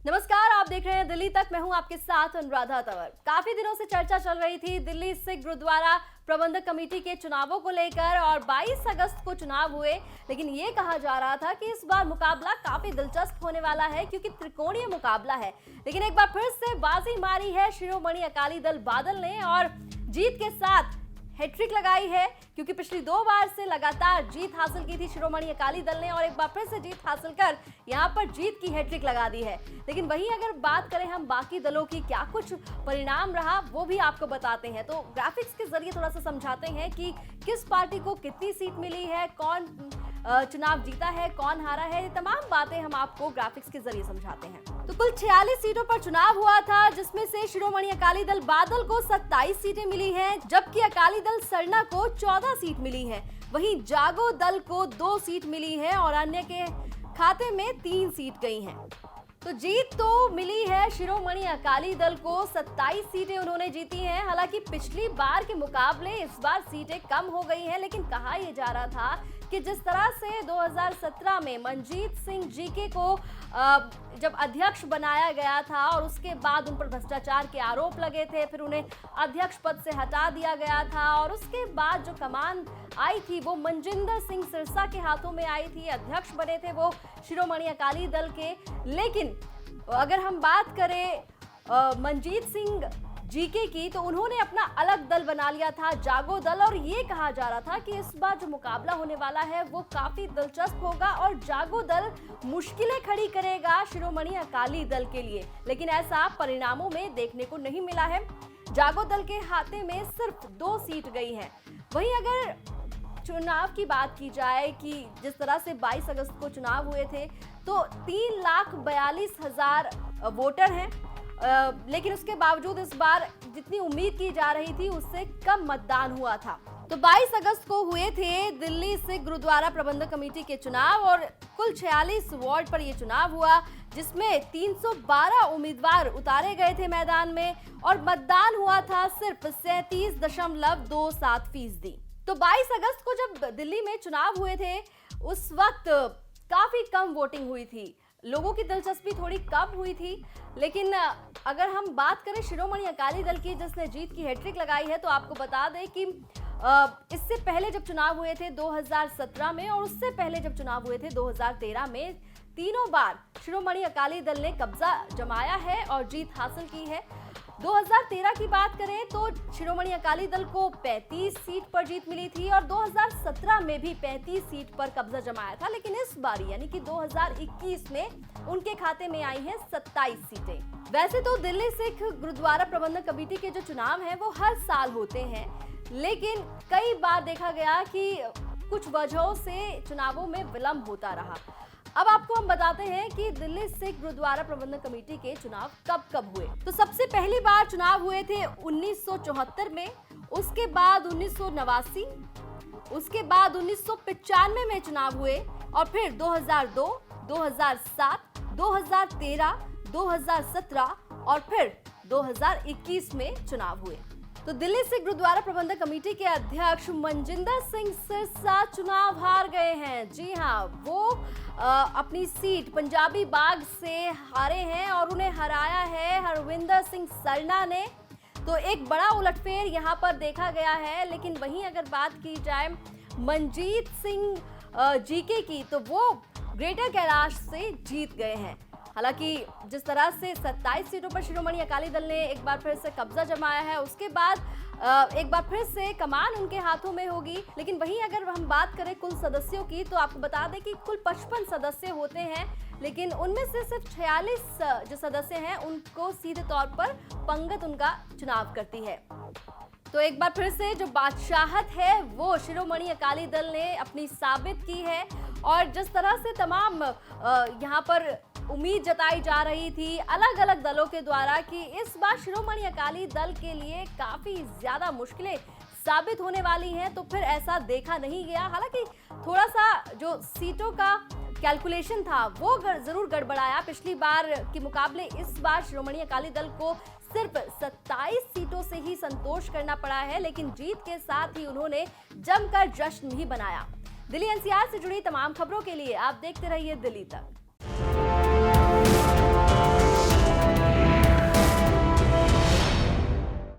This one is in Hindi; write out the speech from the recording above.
नमस्कार, आप देख रहे हैं दिल्ली तक। मैं हूं आपके साथ अनुराधा तंवर। काफी दिनों से चर्चा चल रही थी दिल्ली सिख गुरुद्वारा प्रबंधक कमेटी के चुनावों को लेकर और 22 अगस्त को चुनाव हुए, लेकिन ये कहा जा रहा था कि इस बार मुकाबला काफी दिलचस्प होने वाला है क्योंकि त्रिकोणीय मुकाबला है। लेकिन एक बार फिर से बाजी मारी है शिरोमणि अकाली दल बादल ने और जीत के साथ हैट्रिक लगाई है, क्योंकि पिछली 2 बार से लगातार जीत हासिल की थी शिरोमणि अकाली दल ने और एक बार फिर से जीत हासिल कर यहां पर जीत की हैट्रिक लगा दी है। लेकिन वहीं अगर बात करें हम बाकी दलों की, क्या कुछ परिणाम रहा वो भी आपको बताते हैं। तो ग्राफिक्स के जरिए थोड़ा सा समझाते हैं कि किस पार्टी को कितनी सीट मिली है, कौन चुनाव जीता है, कौन हारा है, ये तमाम बातें हम आपको ग्राफिक्स के जरिए समझाते हैं। तो कुल 46 सीटों पर चुनाव हुआ था, जिसमें से शिरोमणि अकाली दल बादल को 27 सीटें मिली हैं, जबकि अकाली दल सरना को 14 सीट मिली है। वहीं जागो दल को 2 सीट मिली है और अन्य के खाते में 3 सीट गई हैं। तो जीत तो मिली है शिरोमणि अकाली दल को, 27 सीटें उन्होंने जीती हैं। हालांकि पिछली बार के मुकाबले इस बार सीटें कम हो गई हैं, लेकिन कहा यह जा रहा था कि जिस तरह से 2017 में मनजीत सिंह जीके को जब अध्यक्ष बनाया गया था और उसके बाद उन पर भ्रष्टाचार के आरोप लगे थे, फिर उन्हें अध्यक्ष पद से हटा दिया गया था और उसके बाद जो कमान आई थी वो मनजिंदर सिंह सिरसा के हाथों में आई थी। अध्यक्ष बने थे वो शिरोमणि अकाली दल के। लेकिन अगर हम बात करें मनजीत सिंह जीके की, तो उन्होंने अपना अलग दल बना लिया था, जागो दल, और ये कहा जा रहा था कि इस बार जो मुकाबला होने वाला है वो काफी दिलचस्प होगा और जागो दल मुश्किलें खड़ी करेगा शिरोमणि अकाली दल के लिए। लेकिन ऐसा परिणामों में देखने को नहीं मिला है। जागो दल के हाथे में सिर्फ 2 सीट गई हैं। वहीं अगर चुनाव की बात की जाए कि जिस तरह से 22 अगस्त को चुनाव हुए थे, तो 3,42,000 वोटर हैं, लेकिन उसके बावजूद इस बार जितनी उम्मीद की जा रही थी उससे कम मतदान हुआ था। तो 22 अगस्त को हुए थे दिल्ली सिख गुरुद्वारा प्रबंधक कमेटी के चुनाव और कुल 46 वार्ड पर यह चुनाव हुआ, जिसमें 312 उम्मीदवार उतारे गए थे मैदान में और मतदान हुआ था सिर्फ 37.27%। तो 22 अगस्त को जब दिल्ली में चुनाव हुए थे उस वक्त काफी कम वोटिंग हुई थी, लोगों की दिलचस्पी थोड़ी कम हुई थी। लेकिन अगर हम बात करें शिरोमणि अकाली दल की, जिसने जीत की हैट्रिक लगाई है, तो आपको बता दें कि इससे पहले जब चुनाव हुए थे 2017 में और उससे पहले जब चुनाव हुए थे 2013 में, तीनों बार शिरोमणि अकाली दल ने कब्जा जमाया है और जीत हासिल की है। 2013 की बात करें तो शिरोमणि अकाली दल को 35 सीट पर जीत मिली थी और 2017 में भी 35 सीट पर कब्जा जमाया था। लेकिन इस बार यानी कि 2021 में उनके खाते में आई हैं 27 सीटें। वैसे तो दिल्ली सिख गुरुद्वारा प्रबंधक कमेटी के जो चुनाव हैं वो हर साल होते हैं, लेकिन कई बार देखा गया कि कुछ वजहों से चुनावों में विलंब होता रहा। अब आपको हम बताते हैं कि दिल्ली सिख गुरुद्वारा प्रबंधक कमेटी के चुनाव कब कब हुए। तो सबसे पहली बार चुनाव हुए थे 1974 में, उसके बाद 1989, उसके बाद 1995 में चुनाव हुए और फिर 2002, 2007, 2013, 2017 और फिर 2021 में चुनाव हुए। तो दिल्ली सिख गुरुद्वारा प्रबंधक कमेटी के अध्यक्ष मनजिंदर सिंह सिरसा चुनाव हार गए हैं। जी हाँ, वो अपनी सीट पंजाबी बाग से हारे हैं और उन्हें हराया है हरविंदर सिंह सरना ने। तो एक बड़ा उलटफेर यहाँ पर देखा गया है। लेकिन वहीं अगर बात की जाए मनजीत सिंह जीके की, तो वो ग्रेटर कैलाश से जीत गए हैं। हालांकि जिस तरह से 27 सीटों पर शिरोमणि अकाली दल ने एक बार फिर से कब्जा जमाया है, उसके बाद एक बार फिर से कमान उनके हाथों में होगी। लेकिन वहीं अगर हम बात करें कुल सदस्यों की, तो आपको बता दें कि कुल 55 सदस्य होते हैं, लेकिन उनमें से सिर्फ 46 जो सदस्य हैं उनको सीधे तौर पर पंगत उनका चुनाव करती है। तो एक बार फिर से जो बादशाहत है वो शिरोमणि अकाली दल ने अपनी साबित की है और जिस तरह से तमाम यहाँ पर उम्मीद जताई जा रही थी अलग अलग दलों के द्वारा कि इस बार शिरोमणि अकाली दल के लिए काफी ज्यादा मुश्किलें साबित होने वाली हैं, तो फिर ऐसा देखा नहीं गया। हालांकि थोड़ा सा जो सीटों का कैलकुलेशन था वो जरूर गड़बड़ाया। पिछली बार के मुकाबले इस बार शिरोमणि अकाली दल को सिर्फ 27 सीटों से ही संतोष करना पड़ा है, लेकिन जीत के साथ ही उन्होंने जमकर जश्न भी बनाया। दिल्ली एनसीआर से जुड़ी तमाम खबरों के लिए आप देखते रहिए दिल्ली तक।